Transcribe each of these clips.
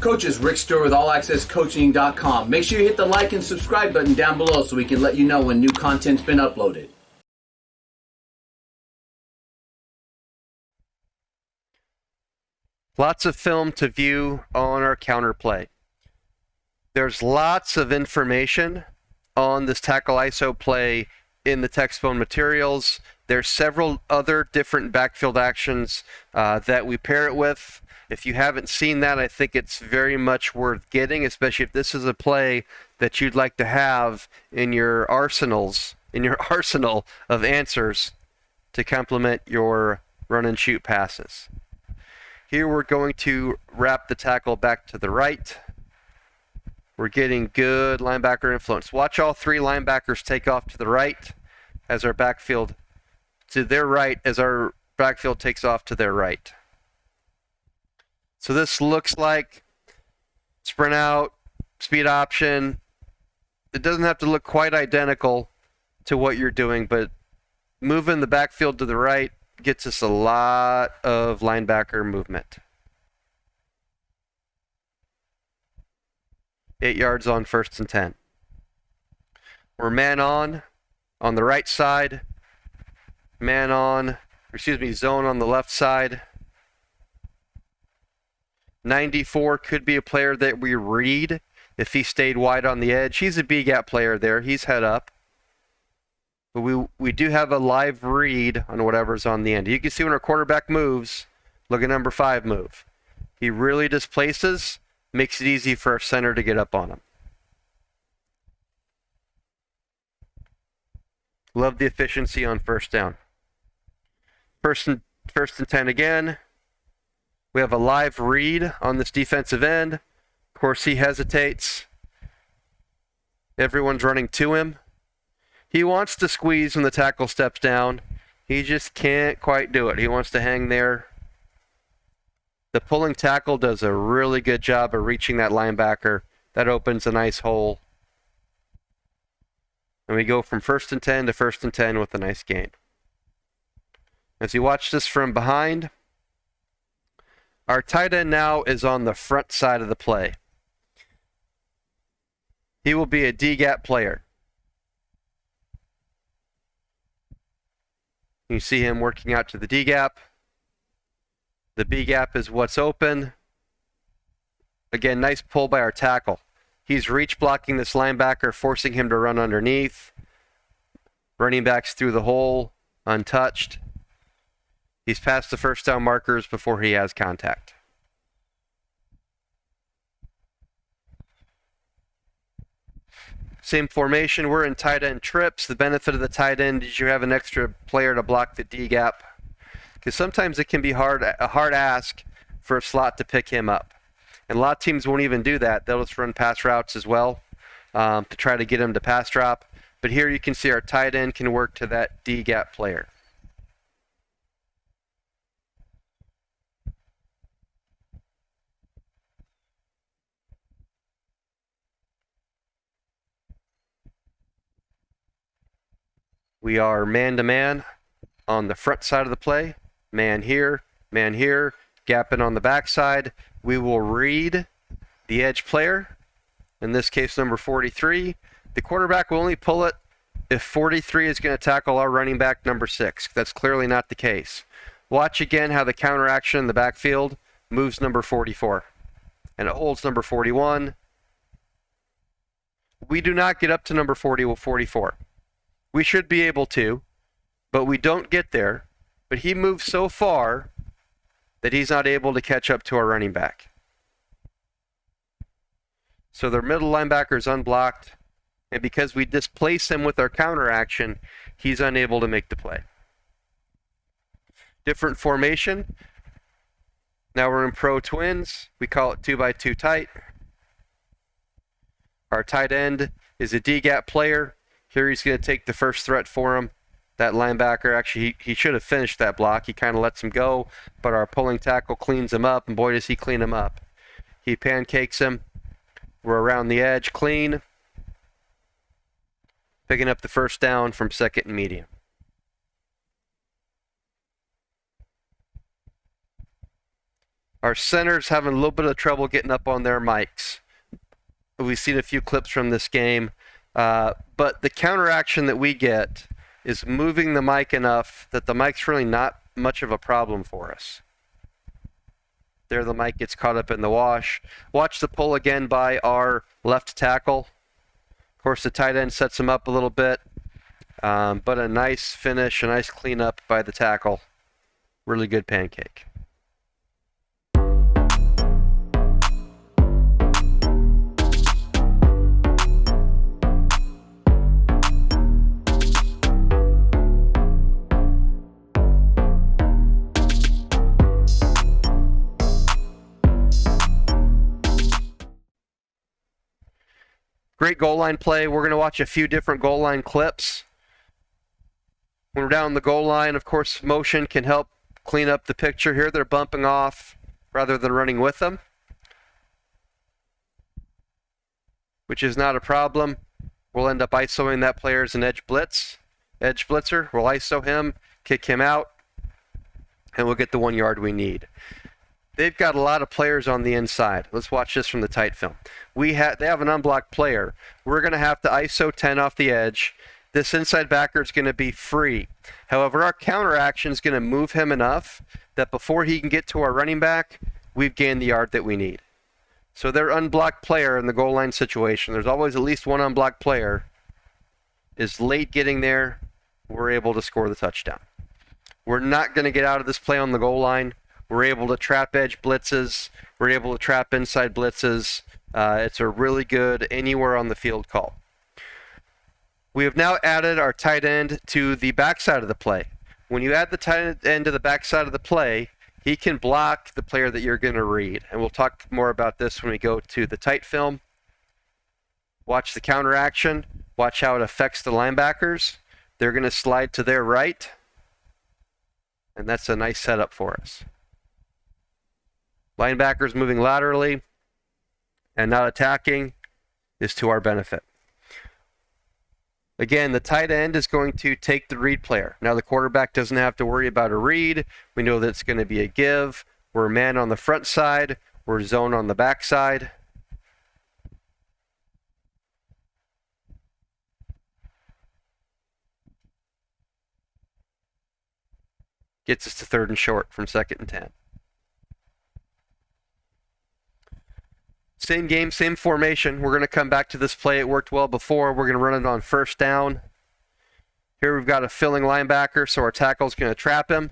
coach is Rick Stewart with AllAccessCoaching.com. Make sure you hit the like and subscribe button down below so we can let you know when new content's been uploaded. Lots of film to view on our counterplay. There's lots of information on this tackle ISO play in the TEX-BONE materials. There's several other different backfield actions that we pair it with. If you haven't seen that, I think it's very much worth getting, especially if this is a play that you'd like to have in your arsenal of answers to complement your run and shoot passes. Here we're going to wrap the tackle back to the right. We're getting good linebacker influence. Watch all three linebackers take off to the right as our backfield to their right as our backfield takes off to their right. So this looks like sprint out, speed option. It doesn't have to look quite identical to what you're doing, but moving the backfield to the right gets us a lot of linebacker movement. 8 yards on 1st and 10. We're man on the right side. Zone on the left side. 94 could be a player that we read if he stayed wide on the edge. He's a B-gap player there. He's head up. But we do have a live read on whatever's on the end. You can see when our quarterback moves, look at number 5 move. He really displaces, makes it easy for our center to get up on him. Love the efficiency on 1st down. First and 10 again. We have a live read on this defensive end. Of course, he hesitates. Everyone's running to him. He wants to squeeze when the tackle steps down. He just can't quite do it. He wants to hang there. The pulling tackle does a really good job of reaching that linebacker. That opens a nice hole. And we go from 1st and 10 to 1st and 10 with a nice gain. As you watch this from behind, our tight end now is on the front side of the play. He will be a D-gap player. You see him working out to the D-gap. The B-gap is what's open. Again, nice pull by our tackle. He's reach blocking this linebacker, forcing him to run underneath. Running backs through the hole, untouched. He's past the 1st down markers before he has contact. Same formation, we're in tight end trips. The benefit of the tight end is you have an extra player to block the D-gap. Because sometimes it can be a hard ask for a slot to pick him up. And a lot of teams won't even do that. They'll just run pass routes as well to try to get him to pass drop. But here you can see our tight end can work to that D-gap player. We are man-to-man on the front side of the play. Man here, gapping on the backside. We will read the edge player, in this case number 43. The quarterback will only pull it if 43 is going to tackle our running back number 6. That's clearly not the case. Watch again how the counter action in the backfield moves number 44. And it holds number 41. We do not get up to number 40 with 44. We should be able to, but we don't get there. But he moves so far that he's not able to catch up to our running back. So their middle linebacker is unblocked, and because we displace him with our counter action, he's unable to make the play. Different formation. Now we're in pro twins. We call it 2x2 tight. Our tight end is a D-gap player. Here he's going to take the first threat for him. That linebacker, actually, he should have finished that block. He kind of lets him go, but our pulling tackle cleans him up, and boy, does he clean him up. He pancakes him. We're around the edge, clean. Picking up the 1st down from 2nd and medium. Our center's having a little bit of trouble getting up on their mics. We've seen a few clips from this game, but the counteraction that we get is moving the mic enough that the mic's really not much of a problem for us. There, the mic gets caught up in the wash. Watch the pull again by our left tackle. Of course, the tight end sets him up a little bit, but a nice finish, a nice cleanup by the tackle. Really good pancake. Great goal line play. We're going to watch a few different goal line clips. When we're down the goal line, of course, motion can help clean up the picture here. They're bumping off rather than running with them, which is not a problem. We'll end up ISOing that player as an edge blitz. Edge blitzer, we'll ISO him, kick him out, and we'll get the 1 yard we need. They've got a lot of players on the inside. Let's watch this from the tight film. They have an unblocked player. We're going to have to ISO 10 off the edge. This inside backer is going to be free. However, our counter action is going to move him enough that before he can get to our running back, we've gained the yard that we need. So their unblocked player in the goal line situation, there's always at least one unblocked player, is late getting there. We're able to score the touchdown. We're not going to get out of this play on the goal line. We're able to trap edge blitzes. We're able to trap inside blitzes. It's a really good anywhere on the field call. We have now added our tight end to the backside of the play. When you add the tight end to the backside of the play, he can block the player that you're going to read. And we'll talk more about this when we go to the tight film. Watch the counter action. Watch how it affects the linebackers. They're going to slide to their right. And that's a nice setup for us. Linebackers moving laterally and not attacking is to our benefit. Again, the tight end is going to take the read player. Now the quarterback doesn't have to worry about a read. We know that it's going to be a give. We're man on the front side. We're zone on the back side. Gets us to 3rd and short from 2nd and 10. Same game, same formation. We're going to come back to this play. It worked well before. We're going to run it on 1st down. Here we've got a filling linebacker, so our tackle's going to trap him.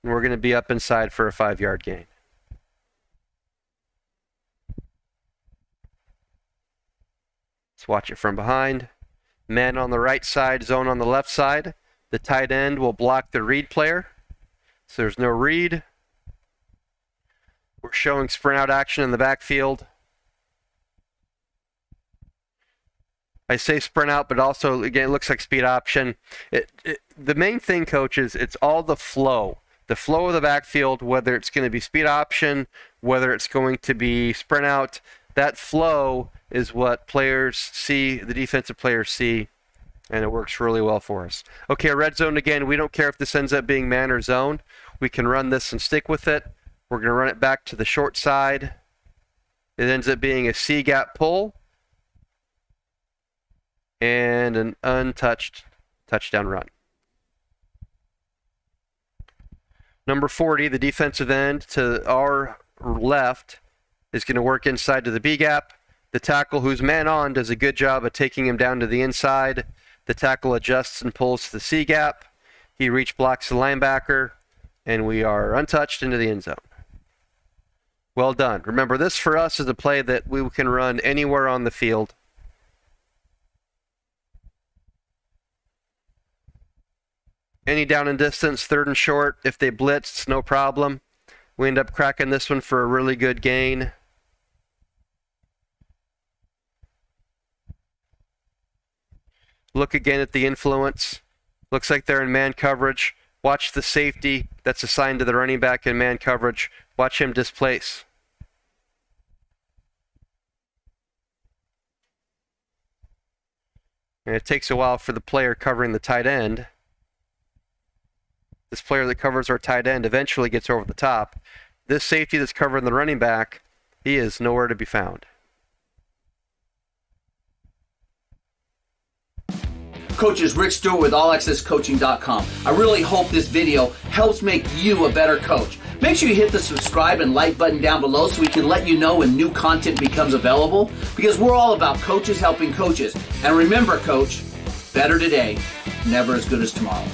And we're going to be up inside for a 5-yard gain. Let's watch it from behind. Man on the right side, zone on the left side. The tight end will block the read player. So there's no read. We're showing sprint out action in the backfield. I say sprint out, but also, again, it looks like speed option. The main thing, coach, is it's all the flow. The flow of the backfield, whether it's going to be speed option, whether it's going to be sprint out, that flow is what players see, the defensive players see, and it works really well for us. Okay, red zone again. We don't care if this ends up being man or zone. We can run this and stick with it. We're going to run it back to the short side. It ends up being a C-gap pull and an untouched touchdown run. Number 40, the defensive end to our left, is going to work inside to the B-gap. The tackle, who's man on, does a good job of taking him down to the inside. The tackle adjusts and pulls to the C-gap. He reach blocks the linebacker, and we are untouched into the end zone. Well done. Remember, this for us is a play that we can run anywhere on the field. Any down and distance, 3rd and short. If they blitz, no problem. We end up cracking this one for a really good gain. Look again at the influence. Looks like they're in man coverage. Watch the safety that's assigned to the running back in man coverage. Watch him displace. And it takes a while for the player covering the tight end. This player that covers our tight end eventually gets over the top. this safety that's covering the running back, he is nowhere to be found. Coaches, Rick Stewart with allaccesscoaching.com. I really hope this video helps make you a better coach. Make sure you hit the subscribe and like button down below so we can let you know when new content becomes available, because we're all about coaches helping coaches. And remember, coach, better today, never as good as tomorrow.